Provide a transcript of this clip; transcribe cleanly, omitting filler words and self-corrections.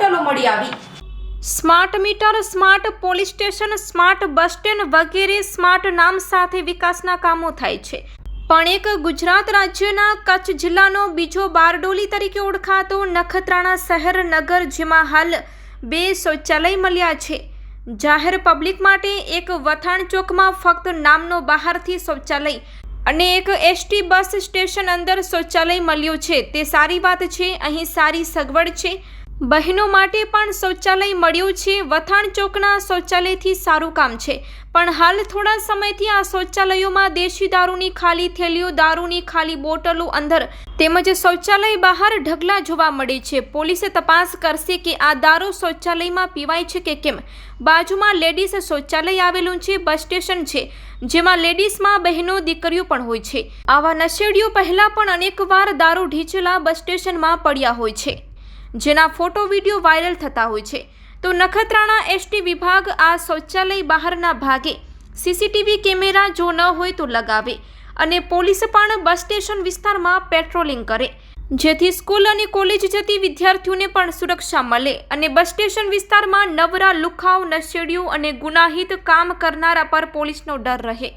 બોટલો મળી આવી। Smart meter, smart police station, smart bus stand વગેરે સ્માર્ટ નામ સાથે વિકાસના કામો થાય છે, પણ એક ગુજરાત રાજ્યના કચ્છ જિલ્લાનો બીજો બારડોલી તરીકે ઓળખાતો નખત્રાણા શહેર નગર, જેમાં હાલ 2 શૌચાલય મળ્યા છે। જાહેર પબ્લિક માટે એક વથાણ ચોકમાં ફક્ત નામનો બહારથી શૌચાલય અને એક એસટી બસ સ્ટેશન અંદર શૌચાલય મળ્યું છે, તે સારી વાત છે। અહીં સારી સગવડ છે, બહેનો માટે પણ શૌચાલય મળ્યું છે। વથાણ ચોકના શૌચાલયથી સારું કામ છે, પણ હાલ થોડા સમયથી આ શૌચાલયોમાં દેશી દારૂની ખાલી થેલીઓ, દારૂની ખાલી બોટલો અંદર તેમજ શૌચાલય બહાર ઢગલા જોવા મળે છે। પોલીસે તપાસ કરશે કે આ દારૂ શૌચાલયમાં પીવાય છે કે કેમ। બાજુમાં લેડીઝ શૌચાલય આવેલું છે, બસ સ્ટેશન છે, જેમાં લેડીઝમાં બહેનો દીકરીઓ પણ હોય છે। આવા નશેડીઓ પહેલા પણ અનેકવાર દારૂ ઢીંચેલા બસ સ્ટેશનમાં પડ્યા હોય છે, જેના ફોટો વિડીયો વાયરલ થતા હોય છે। તો નખત્રાણા એસટી વિભાગ આ શૌચાલય બહારના ભાગે સીસીટીવી કેમેરા જો ન હોય તો લગાવે અને પોલીસ પણ બસ સ્ટેશન વિસ્તારમાં પેટ્રોલિંગ કરે, જેથી સ્કૂલ અને કોલેજ જતી વિદ્યાર્થીઓને પણ સુરક્ષા મળે અને બસ સ્ટેશન વિસ્તારમાં નવરા લુખાઓ, નશેડીઓ અને ગુનાહિત કામ કરનારા પર પોલીસનો ડર રહે।